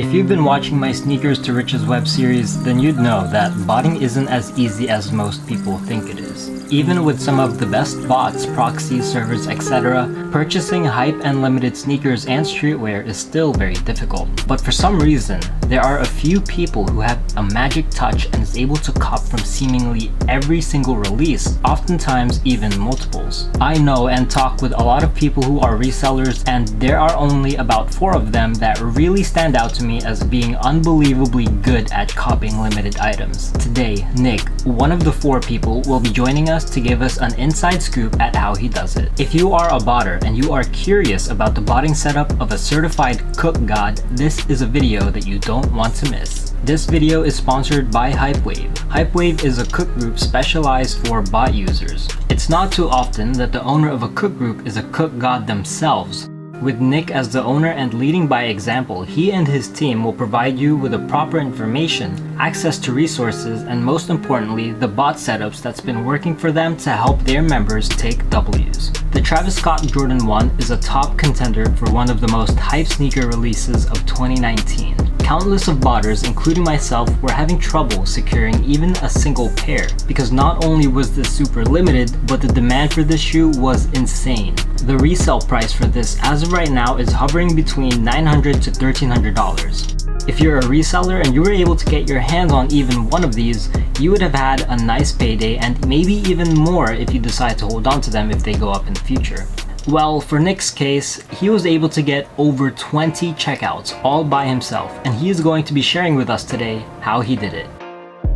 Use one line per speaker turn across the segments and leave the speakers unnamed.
If you've been watching my Sneakers to Riches web series, then you'd know that botting isn't as easy as most people think it is. Even with some of the best bots, proxies, servers, etc., purchasing hype and limited sneakers and streetwear is still very difficult. But for some reason, there are a few people who have a magic touch and is able to cop from seemingly every single release, oftentimes even multiples. I know and talk with a lot of people who are resellers, and there are only about 4 of them that really stand out to me as being unbelievably good at copying limited items. Today, Nick, one of the 4 people, will be joining us to give us an inside scoop at how he does it. If you are a botter and you are curious about the botting setup of a certified cook god, this is a video that you don't want to miss. This video is sponsored by Hypewave. Hypewave is a cook group specialized for bot users. It's not too often that the owner of a cook group is a cook god themselves. With Nick as the owner and leading by example, he and his team will provide you with the proper information, access to resources, and most importantly, the bot setups that's been working for them to help their members take W's. The Travis Scott Jordan 1 is a top contender for one of the most hype sneaker releases of 2019. Countless of botters, including myself, were having trouble securing even a single pair because not only was this super limited, but the demand for this shoe was insane. The resale price for this as of right now is hovering between $900 to $1,300. If you're a reseller and you were able to get your hands on even one of these, you would have had a nice payday and maybe even more if you decide to hold on to them if they go up in the future. Well, for Nick's case, he was able to get over 20 checkouts all by himself, and he is going to be sharing with us today how he did it.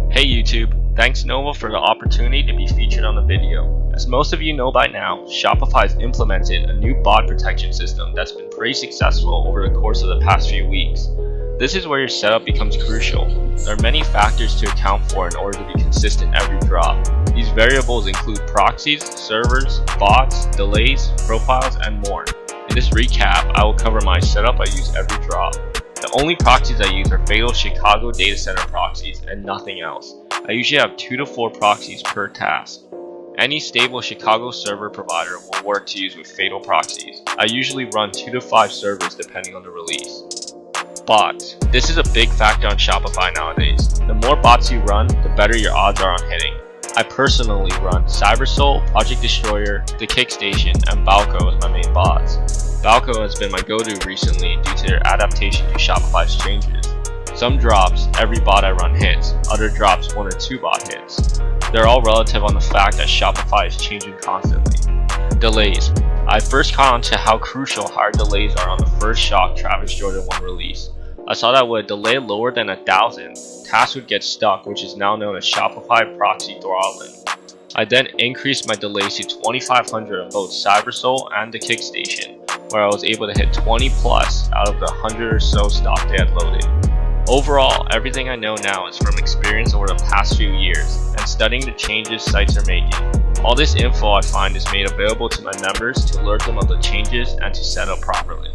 Hey YouTube, thanks Nova for the opportunity to be featured on the video. As most of you know by now, Shopify has implemented a new bot protection system that's been pretty successful over the course of the past few weeks. This is where your setup becomes crucial. There are many factors to account for in order to be consistent every drop. These variables include proxies, servers, bots, delays, profiles, and more. In this recap, I will cover my setup I use every drop. The only proxies I use are Fatal Chicago data center proxies and nothing else. I usually have 2 to 4 proxies per task. Any stable Chicago server provider will work to use with Fatal proxies. I usually run 2 to 5 servers depending on the release. Bots. This is a big factor on Shopify nowadays. The more bots you run, the better your odds are on hitting. I personally run CyberSoul, Project Destroyer, The Kickstation, and Balco as my main bots. Balco has been my go-to recently due to their adaptation to Shopify's changes. Some drops, every bot I run hits, other drops 1 or 2 bot hits. They're all relative on the fact that Shopify is changing constantly. Delays. I first caught on to how crucial higher delays are on the first shock Travis Jordan 1 release. I saw that with a delay lower than 1,000, tasks would get stuck, which is now known as Shopify proxy throttling. I then increased my delays to 2,500 on both CyberSoul and the Kickstation, where I was able to hit 20 plus out of the 100 or so stock they had loaded. Overall, everything I know now is from experience over the past few years and studying the changes sites are making. All this info I find is made available to my members to alert them of the changes and to set up properly.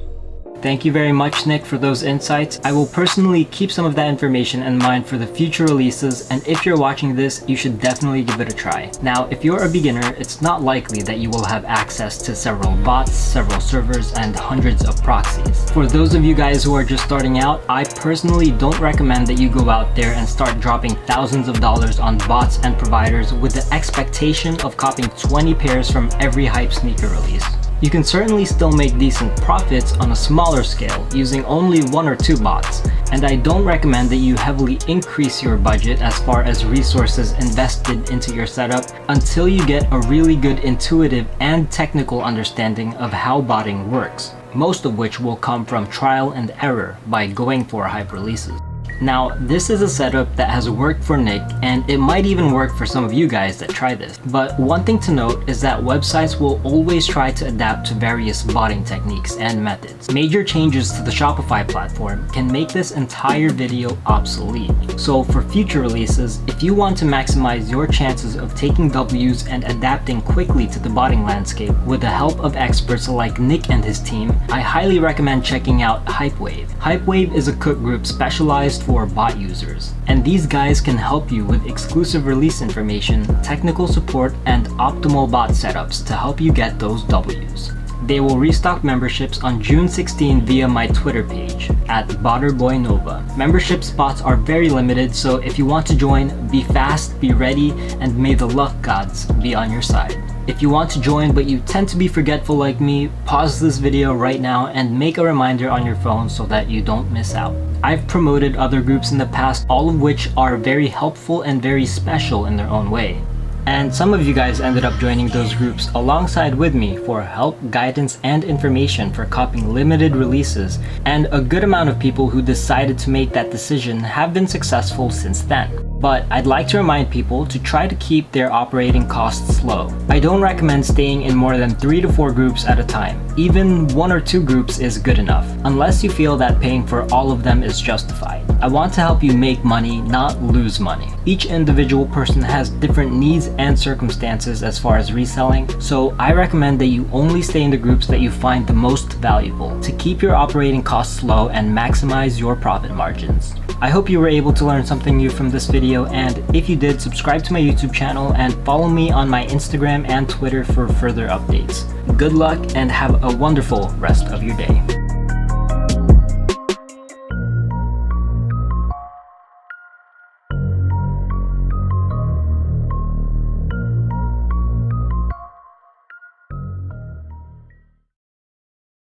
Thank you very much, Nick, for those insights. I will personally keep some of that information in mind for the future releases, and if you're watching this, you should definitely give it a try. Now, if you're a beginner, it's not likely that you will have access to several bots, several servers, and hundreds of proxies. For those of you guys who are just starting out, I personally don't recommend that you go out there and start dropping thousands of dollars on bots and providers with the expectation of copying 20 pairs from every hype sneaker release. You can certainly still make decent profits on a smaller scale using only 1 or 2 bots, and I don't recommend that you heavily increase your budget as far as resources invested into your setup until you get a really good intuitive and technical understanding of how botting works, most of which will come from trial and error by going for hype releases. Now, this is a setup that has worked for Nick, and it might even work for some of you guys that try this. But one thing to note is that websites will always try to adapt to various botting techniques and methods. Major changes to the Shopify platform can make this entire video obsolete. So for future releases, if you want to maximize your chances of taking W's and adapting quickly to the botting landscape with the help of experts like Nick and his team, I highly recommend checking out Hypewave. Hypewave is a cook group specialized for bot users, and these guys can help you with exclusive release information, technical support, and optimal bot setups to help you get those W's. They will restock memberships on June 16 via my Twitter page at BotterBoyNova. Membership spots are very limited, so if you want to join, be fast, be ready, and may the luck gods be on your side. If you want to join but you tend to be forgetful like me, pause this video right now and make a reminder on your phone so that you don't miss out. I've promoted other groups in the past, all of which are very helpful and very special in their own way. And some of you guys ended up joining those groups alongside with me for help, guidance, and information for copying limited releases, and a good amount of people who decided to make that decision have been successful since then. But I'd like to remind people to try to keep their operating costs low. I don't recommend staying in more than 3 to 4 groups at a time. Even 1 or 2 groups is good enough, unless you feel that paying for all of them is justified. I want to help you make money, not lose money. Each individual person has different needs and circumstances as far as reselling, so I recommend that you only stay in the groups that you find the most valuable to keep your operating costs low and maximize your profit margins. I hope you were able to learn something new from this video, and if you did, subscribe to my YouTube channel and follow me on my Instagram and Twitter for further updates. Good luck and have a wonderful rest of your day.